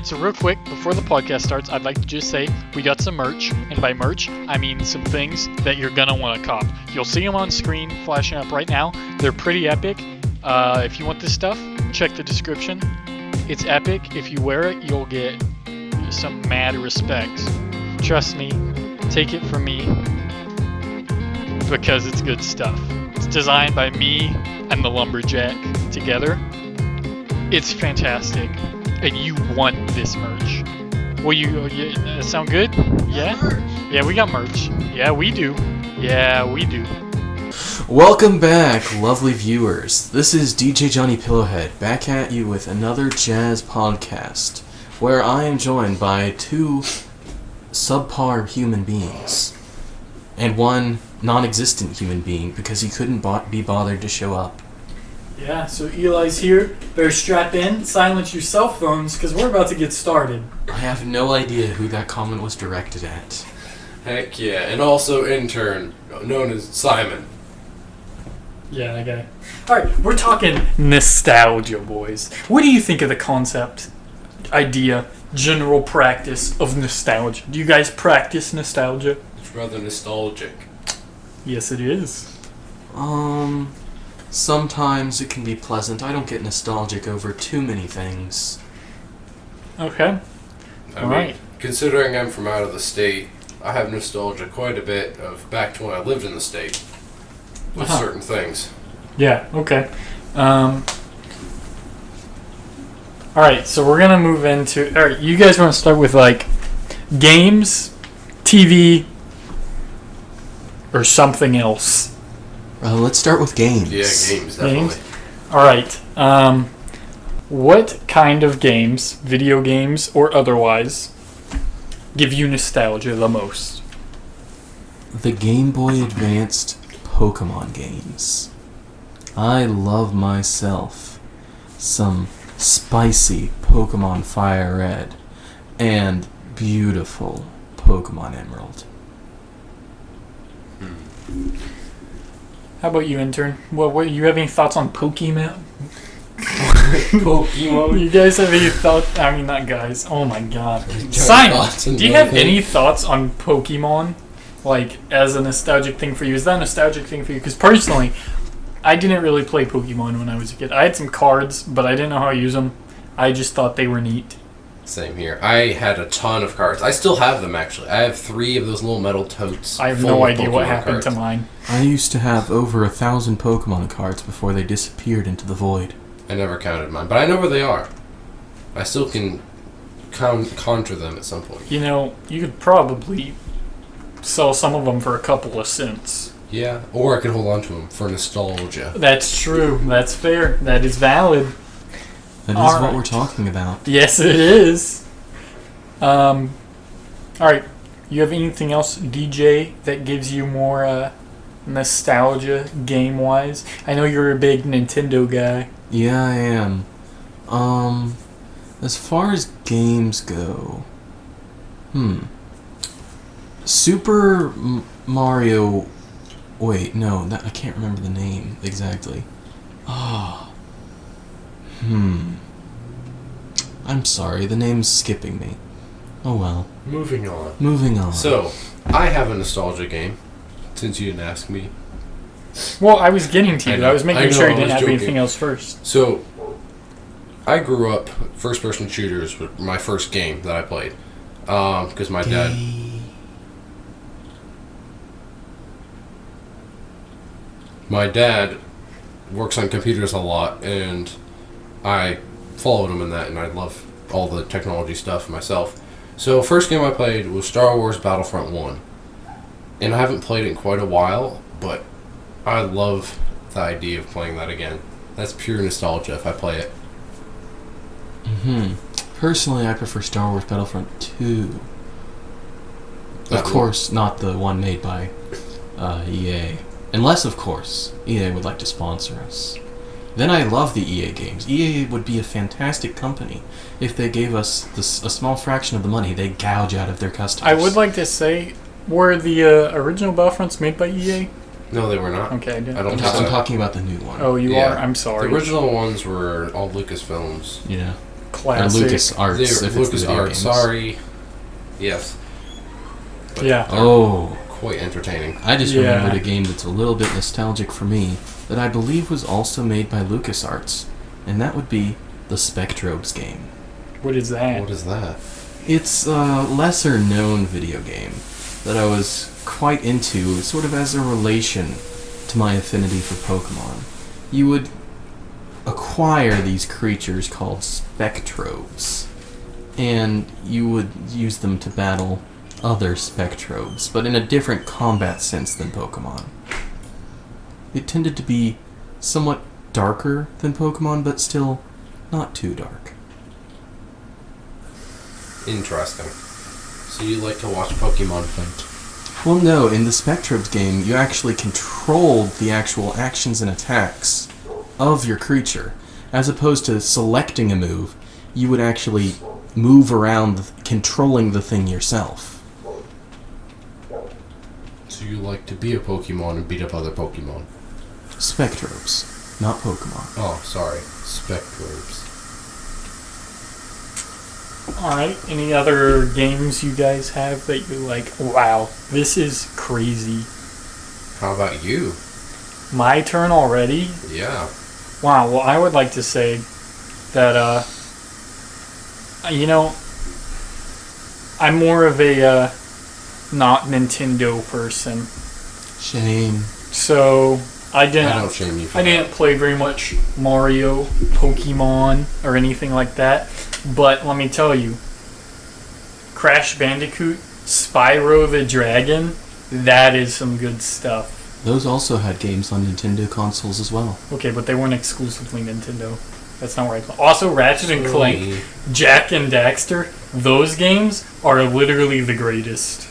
Alright, so real quick, before the podcast starts, I'd like to just say we got some merch, and by merch, I mean some things that you're gonna want to cop. You'll see them on screen flashing up right now. They're pretty epic. If you want this stuff, check the description. It's epic. If you wear it, you'll get some mad respect. Trust me, take it from me, because it's good stuff. It's designed by me and the Lumberjack together. It's fantastic. And you want this merch. Well, sound good? Yeah? Yeah, we got merch. Yeah, we do. Yeah, we do. Welcome back, lovely viewers. This is DJ Johnny Pillowhead, back at you with another jazz podcast, where I am joined by two subpar human beings, and one non-existent human being, because he couldn't be bothered to show up. Yeah, so Eli's here. Better strap in, silence your cell phones, because we're about to get started. I have no idea who that comment was directed at. Heck yeah, and also intern, known as Simon. Yeah, that guy. Alright, we're talking nostalgia, boys. What do you think of the concept, idea, general practice of nostalgia? Do you guys practice nostalgia? It's rather nostalgic. Yes, it is. Sometimes it can be pleasant. I don't get nostalgic over too many things. Okay. I mean, considering I'm from out of the state, I have nostalgia quite a bit of back to when I lived in the state with certain things. Yeah, okay. Alright, so we're gonna move into... Alright, you guys want to start with, like, games, TV, or something else? Let's start with games. Yeah, games, definitely. Alright, what kind of games, video games or otherwise, give you nostalgia the most? The Game Boy Advanced Pokemon games. I love myself some spicy Pokemon Fire Red and beautiful Pokemon Emerald. How about you, intern? What you have any thoughts on Pokemon? Pokemon? You guys have any thoughts? I mean, not guys. Oh my god. Simon, do you have any thoughts on Pokemon? Like, as a nostalgic thing for you? Is that a nostalgic thing for you? Because personally, I didn't really play Pokemon when I was a kid. I had some cards, but I didn't know how to use them. I just thought they were neat. Same here. I had a ton of cards. I still have them, actually. I have 3 of those little metal totes. I have no idea what happened to mine. I used to have over 1,000 Pokemon cards before they disappeared into the void. I never counted mine, but I know where they are. I still can conjure them at some point. You know, you could probably sell some of them for a couple of cents. Yeah, or I could hold on to them for nostalgia. That's true. That's fair. That is valid. That is what we're talking about. Yes, it is. Alright. You have anything else, DJ, that gives you more nostalgia game-wise? I know you're a big Nintendo guy. Yeah, I am. As far as games go... Super Mario... Wait, no, I can't remember the name exactly. I'm sorry, the name's skipping me. Oh well. Moving on. So, I have a nostalgia game, since you didn't ask me. Well, I was getting to you. I was making sure you didn't have joking. anything else first. So, I grew up, first-person shooters were my first game that I played. Because my dad... My dad works on computers a lot, and I followed him in that, and I love all the technology stuff myself. So, first game I played was Star Wars Battlefront 1. And I haven't played it in quite a while, but I love the idea of playing that again. That's pure nostalgia if I play it. Personally, I prefer Star Wars Battlefront 2. Of course, not the one made by EA. Unless, of course, EA would like to sponsor us. Then I love the EA games. EA would be a fantastic company if they gave us a small fraction of the money they gouge out of their customers. I would like to say, were the original Battlefronts made by EA? No, they were not. Okay, I'm talking about the new one. Oh, you are? I'm sorry. The original ones were all Lucasfilms. Yeah. classic. Or Lucas Arts. If it's the video LucasArts, games. sorry. Yes. But Yeah. Oh, quite entertaining. I just Yeah. remembered a game that's a little bit nostalgic for me that I believe was also made by LucasArts, and that would be the Spectrobes game. What is that? What is that? It's a lesser known video game that I was quite into, sort of as a relation to my affinity for Pokemon. You would acquire these creatures called Spectrobes, and you would use them to battle other Spectrobes, but in a different combat sense than Pokemon. It tended to be somewhat darker than Pokemon, but still not too dark. Interesting. So you like to watch Pokemon fight? Well, no, in the Spectrobes game, you actually controlled the actual actions and attacks of your creature. As opposed to selecting a move, you would actually move around controlling the thing yourself. So you like to be a Pokemon and beat up other Pokemon? Spectrobes, not Pokemon. Oh, sorry. Spectrobes. Alright, any other games you guys have that you're like, wow, this is crazy? How about you? My turn already? Yeah. Wow, well, I would like to say that, I'm more of a, not Nintendo person. Shame. So, I I didn't... don't shame you for I didn't play very much Mario, Pokemon, or anything like that. But let me tell you, Crash Bandicoot, Spyro the Dragon, that is some good stuff. Those also had games on Nintendo consoles as well. Okay, but they weren't exclusively Nintendo. That's not where I play. Also, Ratchet and Clank, Jak and Daxter, those games are literally the greatest.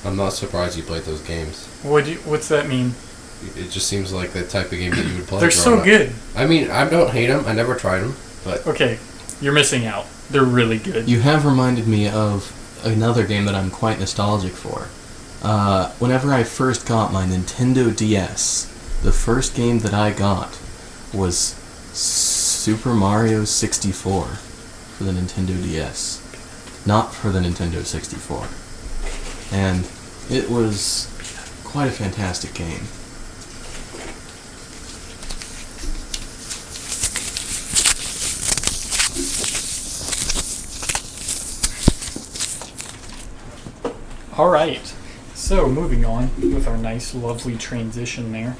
I'm not surprised you played those games. What's that mean? It just seems like the type of game that you would play. They're so growing up. good. I mean, I don't hate them. I never tried them, but Okay, you're missing out. They're really good. You have reminded me of another game that I'm quite nostalgic for. Whenever I first got my Nintendo DS, the first game that I got was Super Mario 64 for the Nintendo DS, not for the Nintendo 64. And it was quite a fantastic game. Alright, so moving on with our nice, lovely transition there.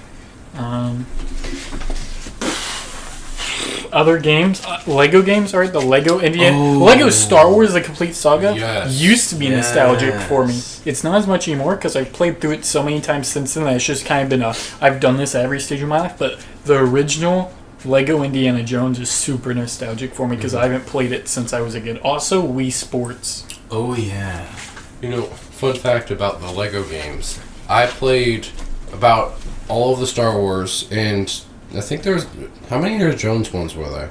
Other games, Lego games, right? The Lego Indiana, Lego Star Wars: The Complete Saga Yes. used to be nostalgic for me. Yes. It's not as much anymore because I've played through it so many times since then that it's just kind of been I've done this at every stage of my life. But the original Lego Indiana Jones is super nostalgic for me because I haven't played it since I was a kid. Also, Wii Sports. Oh yeah. you know, fun fact about the Lego games. I played about all of the Star Wars, and I think there's... How many Indiana Jones ones were there?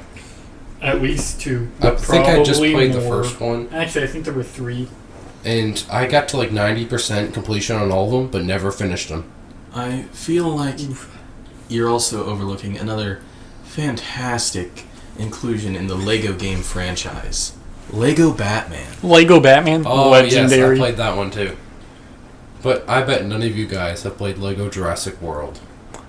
At least two. I think I just Probably played the more. first one, Actually, I think there were three. and I got to like 90% completion on all of them, but never finished them. I feel like you're also overlooking another fantastic inclusion in the Lego game franchise. Lego Batman. Lego Batman, Oh, legendary. yes, I played that one too. But I bet none of you guys have played Lego Jurassic World.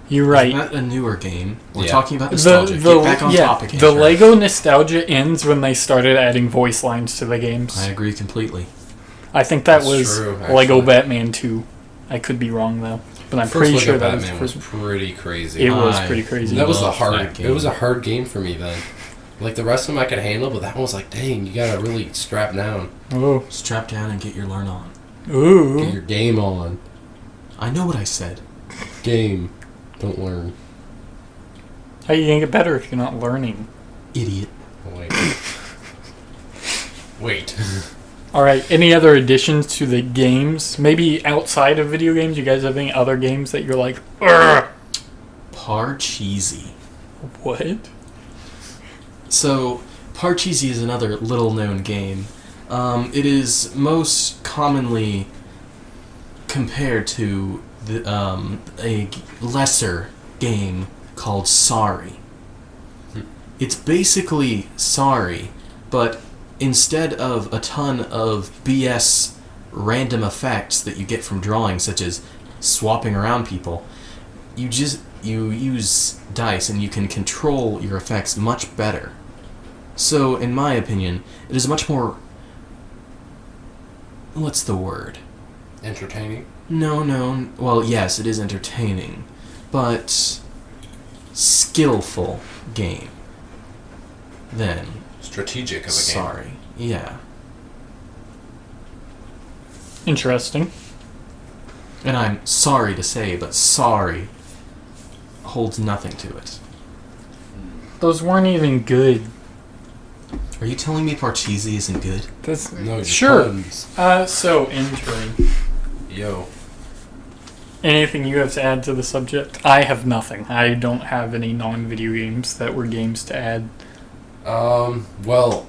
You're right. Isn't that a newer game? We're Yeah. talking about nostalgia. Get back on topic, the Andrew. Lego nostalgia ends when they started adding voice lines to the games. I agree completely. I think that That's was true, Lego actually. Batman 2. I could be wrong though, but I'm First pretty Lego sure that Batman was was the first. pretty crazy. It was I pretty crazy. That was a loved hard. that game. It was a hard game for me then. Like the rest of them I could handle, but that one was like, dang, you gotta really strap down, Oh, Strap down and get your learn on. get ooh. your game on. I know what I said. Game, don't learn. How you gonna get better if you're not learning? Idiot. Oh, wait. Wait. All right. Any other additions to the games? Maybe outside of video games, you guys have any other games that you're like, "Ugh." Parcheesi. What? So, Parcheesi is another little-known game. It is most commonly compared to a lesser game called Sorry. It's basically sorry, but instead of a ton of BS random effects that you get from drawing, such as swapping around people, you use dice and you can control your effects much better. So, in my opinion, it is much more... What's the word? Entertaining? No. Well, yes, it is entertaining, but skillful game than Strategic of a game. sorry. Yeah. Interesting. And I'm sorry to say, but sorry holds nothing to it. Those weren't even good. Are you telling me Parcheesi isn't good? That's No, just sure. puns. So entering. Yo. Anything you have to add to the subject? I have nothing. I don't have any non-video games that were games to add. Well,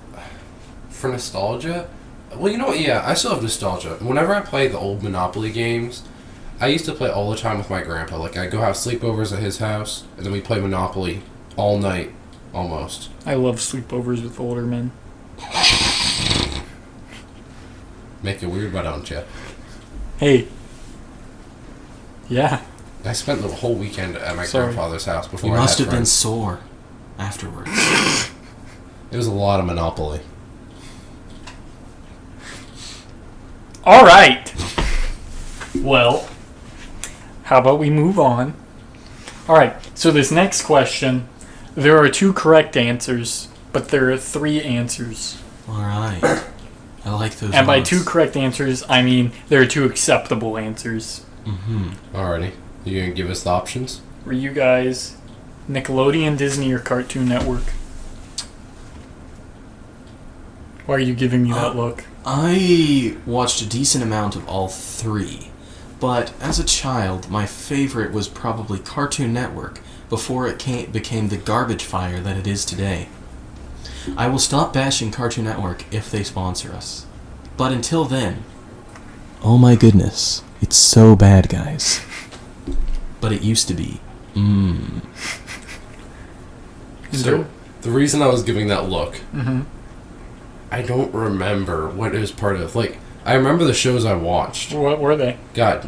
for nostalgia, well, you know what? Yeah, I still have nostalgia. Whenever I play the old Monopoly games, I used to play all the time with my grandpa. Like, I'd go have sleepovers at his house, and then we'd play Monopoly all night, almost. I love sleepovers with older men. Make it weird, why don't you? Hey. Yeah. I spent the whole weekend at my Sorry. grandfather's house before You I must had have been friends. sore afterwards. It was a lot of Monopoly. All right. Well, how about we move on? All right. So this next question, there are 2 correct answers, but there are 3 answers. Alright. I like those And by odds. 2 correct answers, I mean there are 2 acceptable answers. Mm-hmm. Alrighty. You gonna give us the options? Were you guys Nickelodeon, Disney, or Cartoon Network? Why are you giving me that look? I watched a decent amount of all 3, but as a child, my favorite was probably Cartoon Network before it became the garbage fire that it is today. I will stop bashing Cartoon Network if they sponsor us. But until then, oh my goodness, it's so bad, guys. But it used to be. So, the reason I was giving that look, Mm-hmm. I don't remember what it was part of. Like, I remember the shows I watched. What were they? Got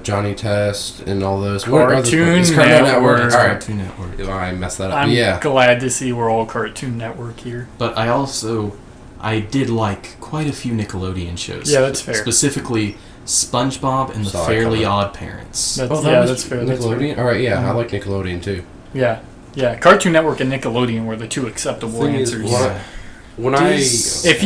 Johnny Test and all those. Cartoon It's Cartoon Network. Network. All right. Cartoon Network. I messed that up. I'm Yeah. glad to see we're all Cartoon Network here. But I did like quite a few Nickelodeon shows. Yeah, that's fair. Specifically, SpongeBob and the Saw it Fairly coming. Odd Parents. That's, Oh, that yeah, was that's fair. That's fair. Nickelodeon? Alright, yeah, I Mhm. like Nickelodeon too. Yeah, yeah. Cartoon Network and Nickelodeon were the 2 acceptable Thing is, answers. what- When I... If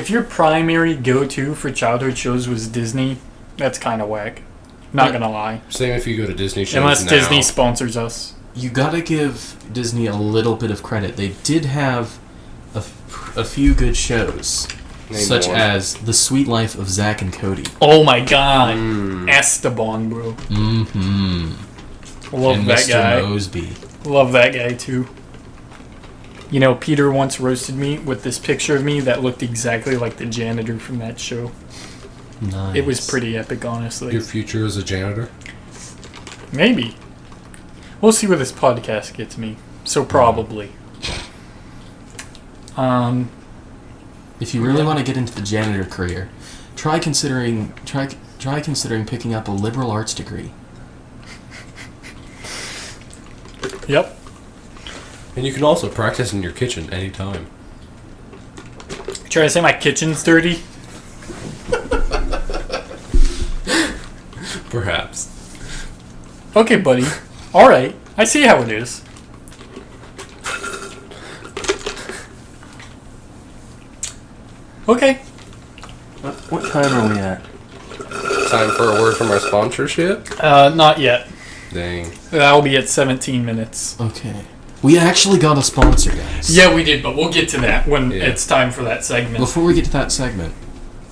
your primary go-to for childhood shows was Disney, that's kind of whack. Not gonna lie. Same if you go to Disney shows Unless now. Disney sponsors us. You gotta give Disney a little bit of credit. They did have a few good shows, Name such one. as The Sweet Life of Zack and Cody. Oh my god, Mm. Esteban, bro. Mm-hmm. Love And that Mr. guy. Mosby. Love that guy too. You know, Peter once roasted me with this picture of me that looked exactly like the janitor from that show. Nice. It was pretty epic, honestly. Your future as a janitor? Maybe. We'll see where this podcast gets me. So probably. If you really want to get into the janitor career, try considering picking up a liberal arts degree. Yep. And you can also practice in your kitchen anytime. Try to say my kitchen's dirty? Perhaps. Okay, buddy. Alright. I see how it is. Okay. What time are we at? Time for a word from our sponsorship? Not yet. Dang. That'll be at 17 minutes. Okay. We actually got a sponsor, guys. Yeah, we did, but we'll get to that when Yeah. it's time for that segment. Before we get to that segment,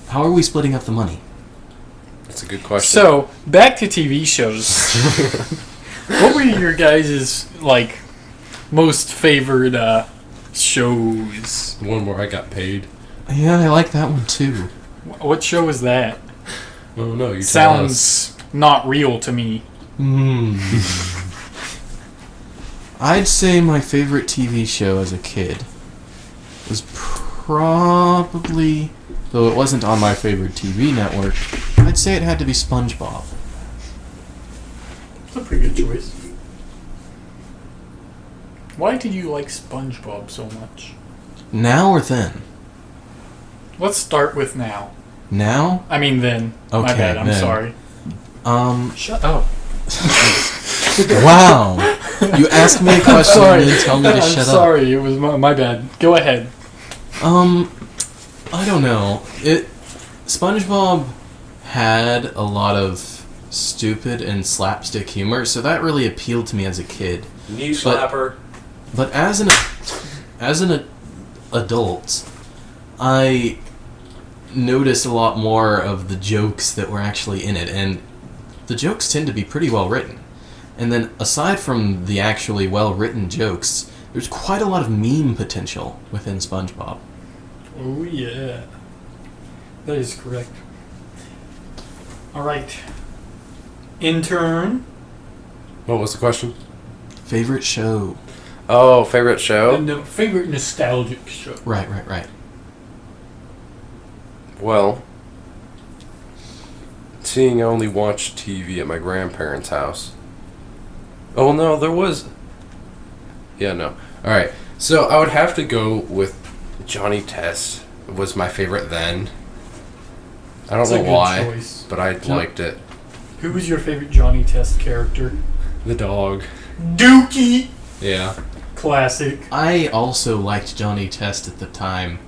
how are we splitting up the money? That's a good question. So, back to TV shows. What were your guys' like most favored shows? One where I got paid. Yeah, I like that one too. What show was that? Oh no, you tell us. Sounds not real to me. I'd say my favorite TV show as a kid was probably, though it wasn't on my favorite TV network, I'd say it had to be SpongeBob. That's a pretty good choice. Why did you like SpongeBob so much? Now or then? Let's start with now. Now? I mean then. Okay, My bad, I'm then. sorry. Shut up. Wow. You asked me a question and then tell me to shut I'm sorry, it was my bad. Go ahead. I don't know. SpongeBob had a lot of stupid and slapstick humor, so that really appealed to me as a kid. Knee slapper. But as an adult, I noticed a lot more of the jokes that were actually in it, and the jokes tend to be pretty well written. And then, aside from the actually well written jokes, there's quite a lot of meme potential within SpongeBob. Oh yeah. That is correct. Alright. Intern. What was the question? Favorite show? Oh, favorite show? And favorite nostalgic show. Right. Well, seeing I only watched TV at my grandparents' house. Oh no, there was... Yeah, no. Alright, so I would have to go with Johnny Test. Was my favorite then. I don't That's a know good why, choice. but I liked it. Who was your favorite Johnny Test character? The dog. Dookie! Yeah. Classic. I also liked Johnny Test at the time.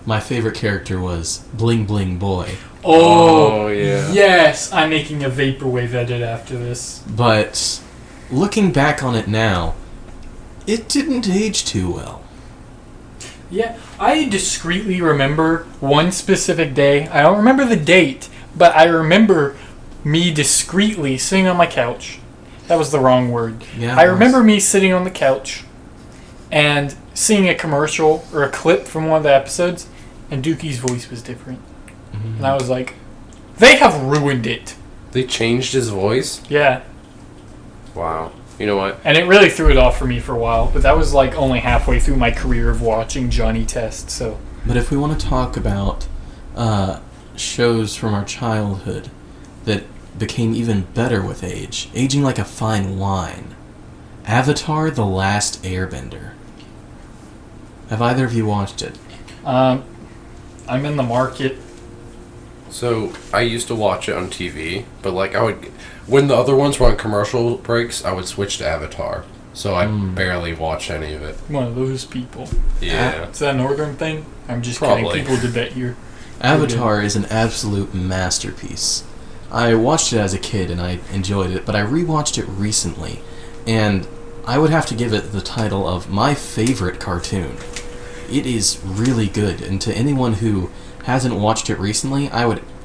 My favorite character was Bling Bling Boy. Oh, yeah. Yes! I'm making a vaporwave edit after this. But looking back on it now, it didn't age too well. Yeah, I discreetly remember one specific day. I don't remember the date, but I remember me discreetly sitting on my couch. That was the wrong word. Yeah, I remember me sitting on the couch and seeing a commercial or a clip from one of the episodes, and Dookie's voice was different. Mm-hmm. And I was like, they have ruined it. They changed his voice? Yeah. Wow. You know what? And it really threw it off for me for a while, but that was like only halfway through my career of watching Johnny Test, so. But if we want to talk about shows from our childhood that became even better with age, aging like a fine wine, Avatar: The Last Airbender. Have either of you watched it? I'm in the market. So, I used to watch it on TV, but like I would... When the other ones were on commercial breaks, I would switch to Avatar. So I barely watch any of it. One of those people. Yeah. Is that a northern thing? I'm just Probably. kidding. People did bet here. Avatar is an absolute masterpiece. I watched it as a kid and I enjoyed it, but I rewatched it recently, and I would have to give it the title of my favorite cartoon. It is really good, and to anyone who hasn't watched it recently,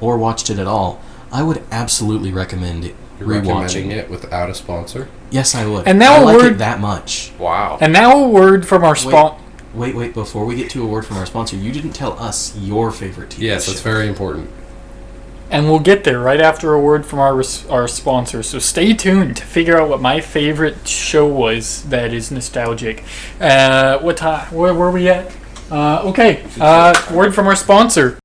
or watched it at all, I would absolutely recommend it. You're Rewatching recommending it without a sponsor? Yes, I would. And now I a like word- it that much. Wow. And now a word from our sponsor. Wait, before we get to a word from our sponsor, you didn't tell us your favorite TV Yes, show. that's very important. And we'll get there right after a word from our sponsor. So stay tuned to figure out what my favorite show was that is nostalgic. What time? Where were we at? Okay. Word from our sponsor.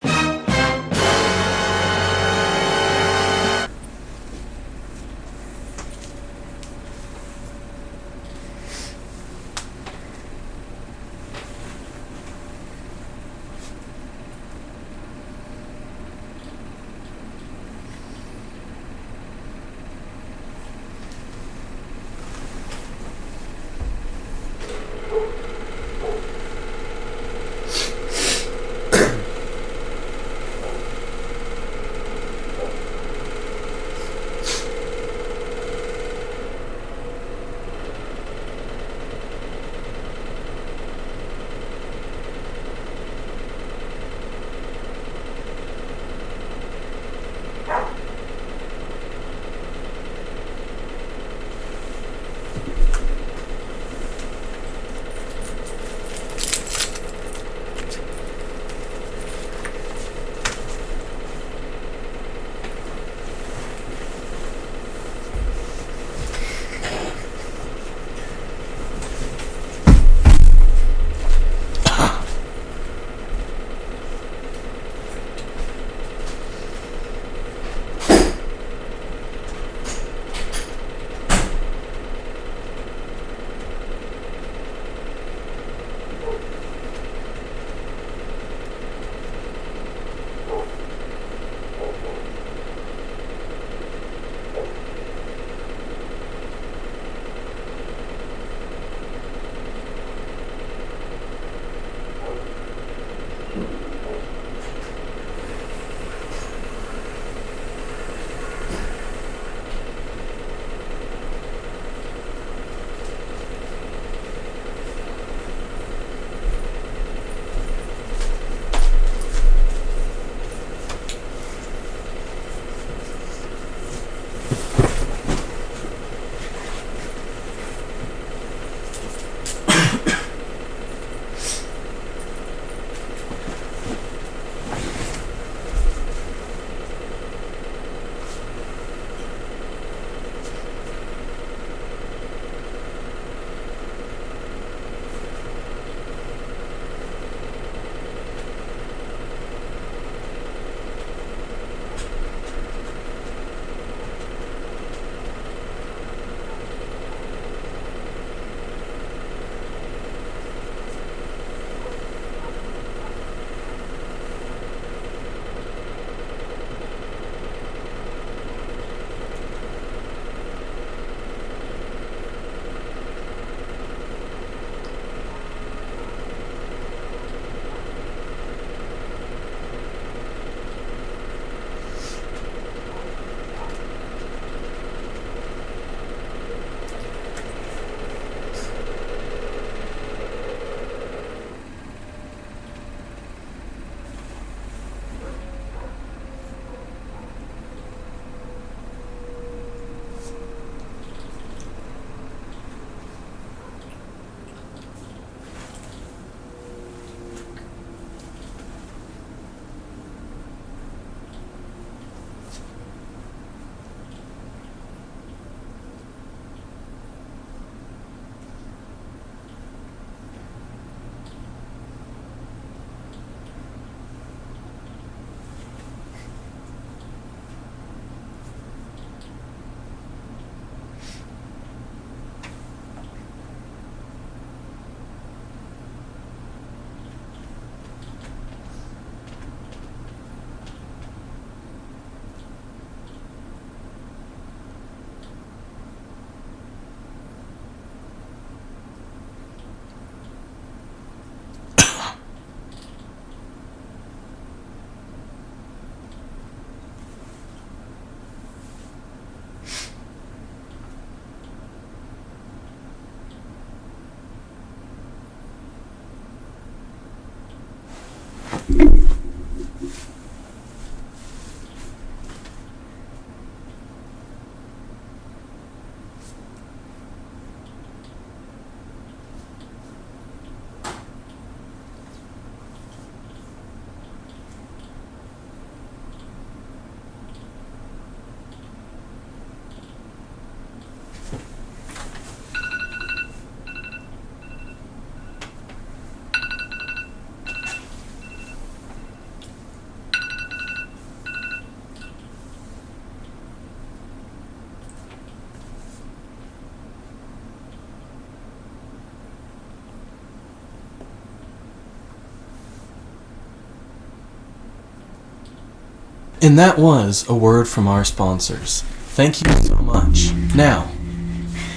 And that was a word from our sponsors. Thank you so much. Now,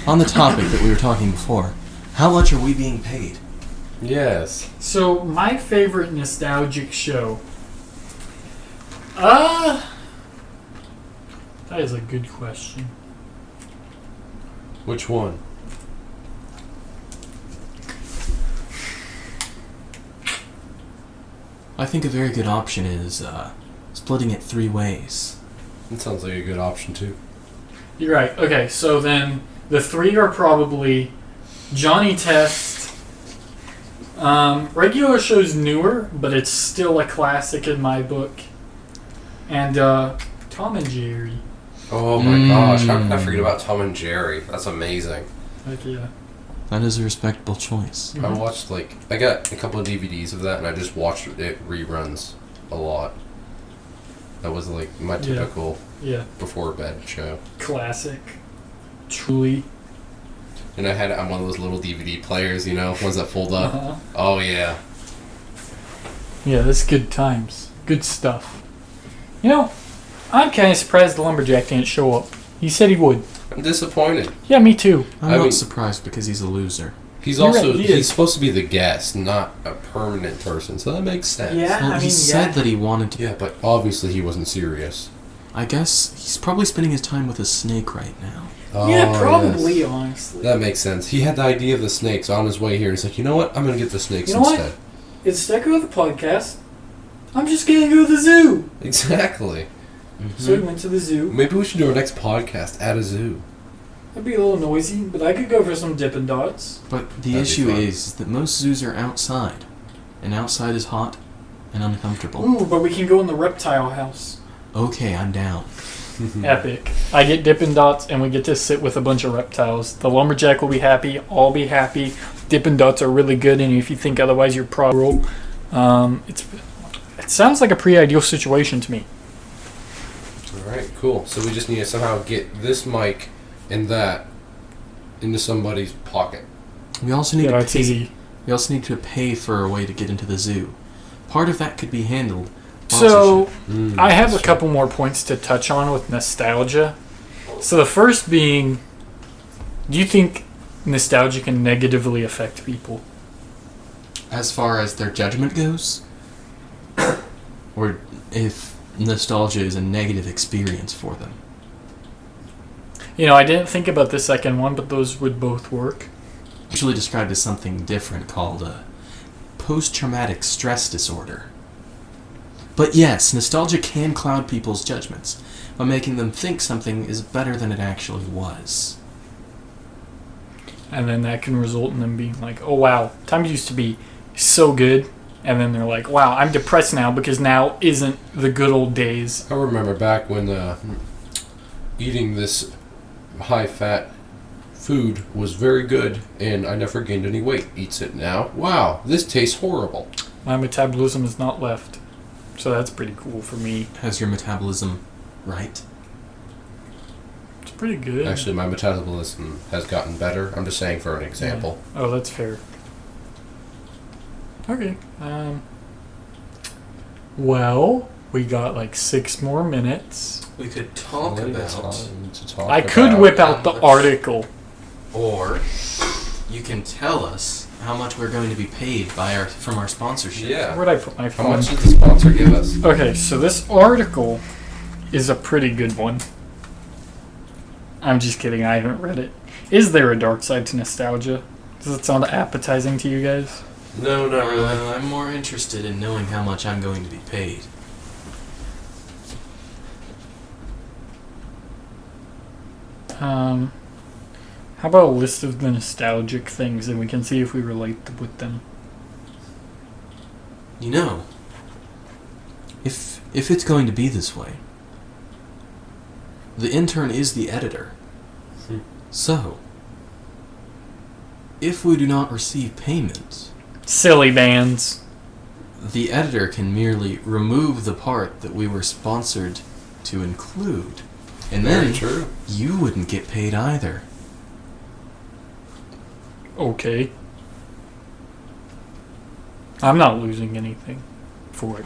on the topic that we were talking before, how much are we being paid? Yes. So, my favorite nostalgic show. That is a good question. Which one? I think a very good option is splitting it 3 ways. That sounds like a good option too. You're right. Okay, so then the 3 are probably Johnny Test. Regular show's newer, but it's still a classic in my book. And Tom and Jerry. Oh my gosh, how could I forget about Tom and Jerry? That's amazing. Heck yeah. That is a respectable choice. I watched I got a couple of DVDs of that and I just watched it reruns a lot. That was like my typical before bed show. Classic. Truly. And I had it on one of those little DVD players, ones that fold up. Oh yeah. Yeah, that's good times. Good stuff. I'm kind of surprised the lumberjack didn't show up. He said he would. I'm disappointed. Yeah, me too. I'm not surprised because he's a loser. He's You're also right, he is. he's supposed to be the guest, not a permanent person, so that makes sense. Yeah. Well, I he mean, said that he wanted to. Yeah, but obviously he wasn't serious. I guess he's probably spending his time with a snake right now. Oh, Yeah, probably, yes. honestly. That makes sense. He had the idea of the snakes on his way here, and he's like, you know what? I'm going to get the snakes You know what? instead. Instead of the podcast, I'm just going to go to the zoo. Exactly. So we went to the zoo. Maybe we should do our next podcast at a zoo. It'd be a little noisy, but I could go for some Dippin' Dots. But the That'd be issue fun. is that most zoos are outside. And outside is hot and uncomfortable. Ooh, but we can go in the reptile house. Okay, I'm down. Epic. I get Dippin' Dots, and we get to sit with a bunch of reptiles. The lumberjack will be happy. I'll be happy. Dippin' Dots are really good, and if you think otherwise, you're probably. It sounds like a pretty ideal situation to me. Alright, cool. So we just need to somehow get this mic and that into somebody's pocket. We also need Yeah, to that's pay. easy. We also need to pay for a way to get into the zoo. Part of that could be handled. So, I have a that's couple more points to touch on with nostalgia. So the first being, do you think nostalgia can negatively affect people? As far as their judgment goes, or if nostalgia is a negative experience for them. I didn't think about the second one, but those would both work. Usually described as something different called post-traumatic stress disorder. But yes, nostalgia can cloud people's judgments by making them think something is better than it actually was. And then that can result in them being like, oh wow, times used to be so good. And then they're like, wow, I'm depressed now because now isn't the good old days. I remember back when eating this high-fat food was very good, and I never gained any weight. Eats it now. Wow, this tastes horrible. My metabolism is not left. So that's pretty cool for me. Has your metabolism right? It's pretty good. Actually, my metabolism has gotten better. I'm just saying for an example. Yeah. Oh, that's fair. Okay. Well, we got like 6 more minutes. We could talk I could whip out the article. Or you can tell us how much we're going to be paid from our sponsorship. Yeah. Where'd I put my How phone? much did the sponsor give us? Okay, so this article is a pretty good one. I'm just kidding, I haven't read it. Is there a dark side to nostalgia? Does it sound appetizing to you guys? No, not really. I'm more interested in knowing how much I'm going to be paid. How about a list of the nostalgic things and we can see if we relate with them? You know, if it's going to be this way, the intern is the editor. So, if we do not receive payment, Silly bands. the editor can merely remove the part that we were sponsored to include. And Very then true. you wouldn't get paid either. Okay. I'm not losing anything for it.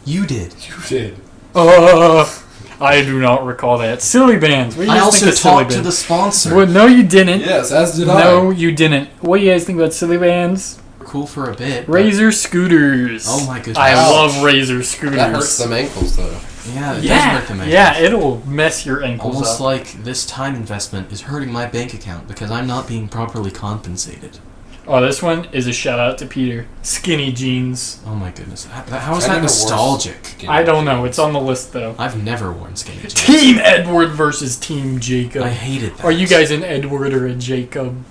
You did. You did. I do not recall that. Silly bands. What do you I guys also think of silly talked to bands? the sponsor. Well, no, you didn't. Yes, as did I. No, you didn't. What do you guys think about silly bands? Cool for a bit. but- Razor scooters. Oh my goodness. I Ouch. love razor scooters. That hurts them ankles, though. Yeah, it does Yeah, hurt the ankles. yeah, it'll mess your ankles Almost up. like this time investment is hurting my bank account because I'm not being properly compensated. Oh, this one is a shout out to Peter. Skinny jeans. Oh my goodness. How is I that never wore nostalgic? skinny I don't know. jeans. It's on the list though. I've never worn skinny jeans. Team Edward versus Team Jacob. I hated that. Are you guys an Edward or a Jacob?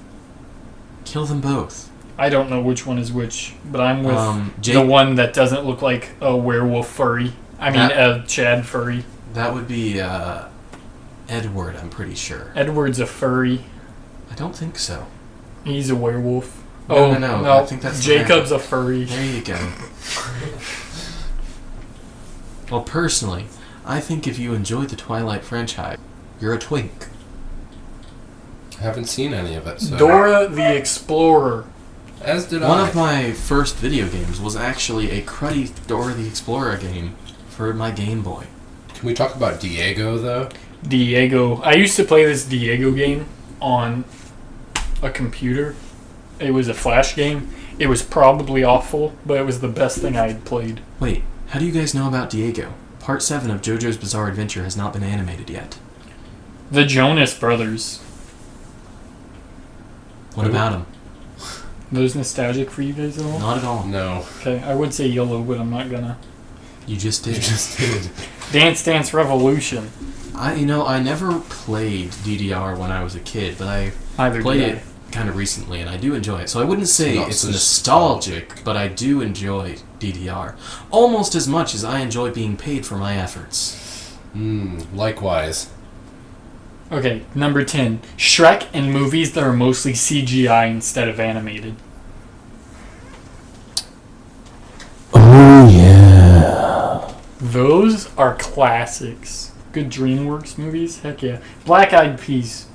Kill them both. I don't know which one is which, but I'm with the Jake, one that doesn't look like a werewolf furry. I mean, a Chad furry. that would be Edward, I'm pretty sure. Edward's a furry. I don't think so. He's a werewolf. No, I think that's the Jacob's a furry. There you go. Well, personally, I think if you enjoy the Twilight franchise, you're a twink. I haven't seen any of it, so. Dora the Explorer. As did One I. of my first video games was actually a cruddy Dora the Explorer game for my Game Boy. Can we talk about Diego, though? Diego. I used to play this Diego game on a computer. It was a flash game. It was probably awful, but it was the best thing I had played. Wait, how do you guys know about Diego? Part 7 of JoJo's Bizarre Adventure has not been animated yet. The Jonas Brothers. What Who? about him? Those nostalgic for you guys at all? Not at all. No. Okay, I would say yellow, but I'm not gonna. You just did. You just did. Dance Dance Revolution. I never played DDR when I was a kid, but I Either played did it kind of recently, and I do enjoy it. So I wouldn't say Not it's so nostalgic, but I do enjoy DDR almost as much as I enjoy being paid for my efforts. Likewise. Okay, number 10. Shrek and movies that are mostly CGI instead of animated. Oh yeah. Those are classics. Good DreamWorks movies? Heck yeah. Black Eyed Peas.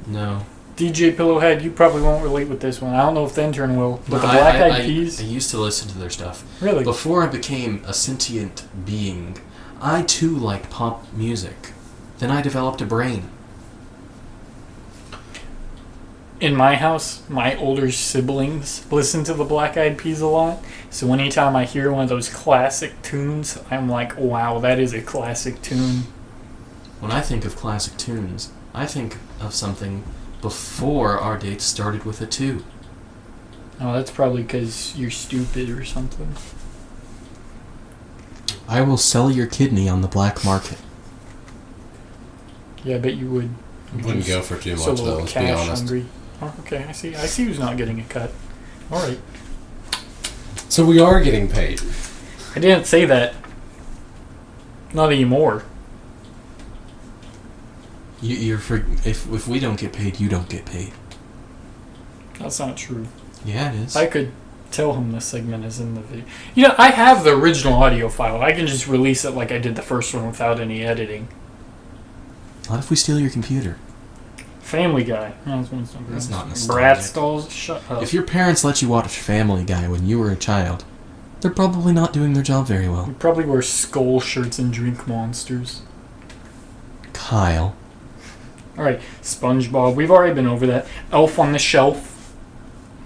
No. DJ Pillowhead, you probably won't relate with this one. I don't know if the intern will. But No, the Black Eyed I Peas? used to listen to their stuff. Really? Before I became a sentient being, I too liked pop music. Then I developed a brain. In my house, my older siblings listen to the Black Eyed Peas a lot. So anytime I hear one of those classic tunes, I'm like, wow, that is a classic tune. When I think of classic tunes, I think of something before our date started with a 2. Oh, that's probably because you're stupid or something. I will sell your kidney on the black market. Yeah, I bet you would. Wouldn't go for too So a much, though, little let's be cash honest. hungry. Oh, okay, I see. I see who's not getting a cut. All right. So we are getting paid. I didn't say that. Not anymore. If we don't get paid, you don't get paid. That's not true. Yeah, it is. I could tell him this segment is in the video. You know, I have the original audio file. I can just release it like I did the first one without any editing. What if we steal your computer? Family Guy. No, That's not nostalgic. Brat Stalls. Shut up. If your parents let you watch Family Guy when you were a child, they're probably not doing their job very well. We probably wear skull shirts and drink monsters. Kyle. Alright, SpongeBob. We've already been over that. Elf on the Shelf.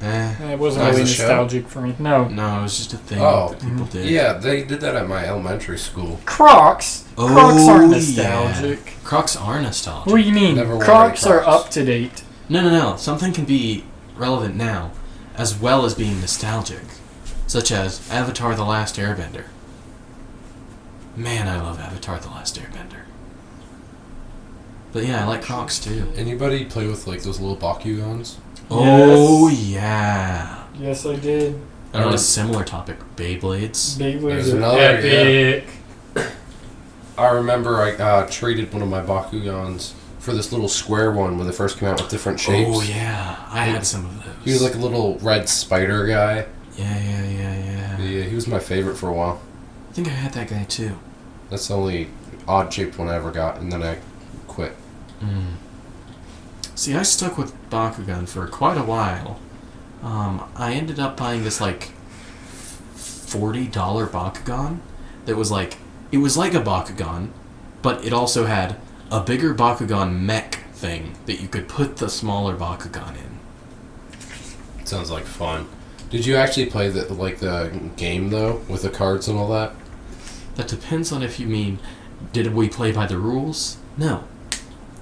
It wasn't That was really a show? nostalgic for me. No. No, it was just a thing Oh. that people did. Yeah, they did that at my elementary school. Crocs. Oh, Crocs aren't yeah. nostalgic. Crocs are nostalgic. What do you mean? Never wore Crocs any are Crocs. up to date. No. Something can be relevant now, as well as being nostalgic, such as Avatar: The Last Airbender. Man, I love Avatar: The Last Airbender. But yeah, I like Crocs too. Anybody play with, like, those little Bakugans? Oh yeah. Yes, I did. And on a similar topic, Beyblades. Beyblades There's are another, epic. I remember I traded one of my Bakugans for this little square one when they first came out with different shapes. Oh yeah, I had some of those. He was like a little red spider guy. Yeah. Yeah, he was my favorite for a while. I think I had that guy too. That's the only odd-shaped one I ever got, and then I quit. See, I stuck with Bakugan for quite a while. I ended up buying this like $40 Bakugan that was like It was like a Bakugan, but it also had a bigger Bakugan mech thing that you could put the smaller Bakugan in. Sounds like fun. Did you actually play the game though, with the cards and all that? That depends on if you mean, did we play by the rules? No.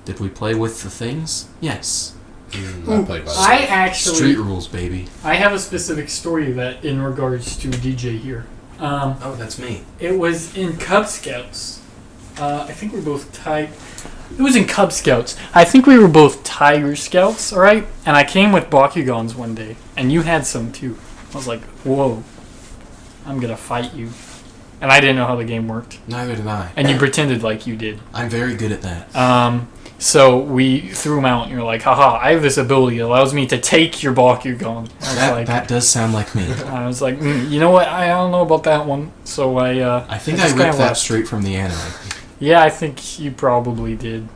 Did we play with the things? Yes. I played by the I rules. actually... Street rules, baby. I have a specific story that in regards to DJ here. Oh, that's me. It was in Cub Scouts. I think we were both It was in Cub Scouts. I think we were both Tiger Scouts, alright? And I came with Bakugans one day, and you had some too. I was like, whoa, I'm gonna fight you. And I didn't know how the game worked. Neither did I. And you pretended like you did. I'm very good at that. So we threw them out, and you're like, haha, I have this ability that allows me to take your Bakugan. That does sound like me. I was like, you know what? I don't know about that one. So I think I just ripped kinda that left. straight from the anime. Yeah, I think you probably did.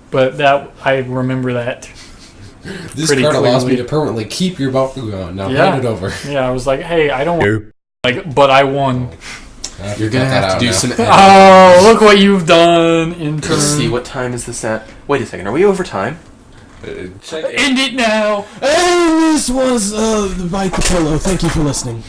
But I remember that. This pretty card allows me clearly. to permanently keep your Bakugan. Now Yeah. hand it over. Yeah, I was like, hey, I don't want... but I won. You're gonna have to do some editing. Oh, look what you've done, intern. Let's see, what time is this at? Wait a second, are we over time? End it now! And this was Bite the Pillow. Thank you for listening.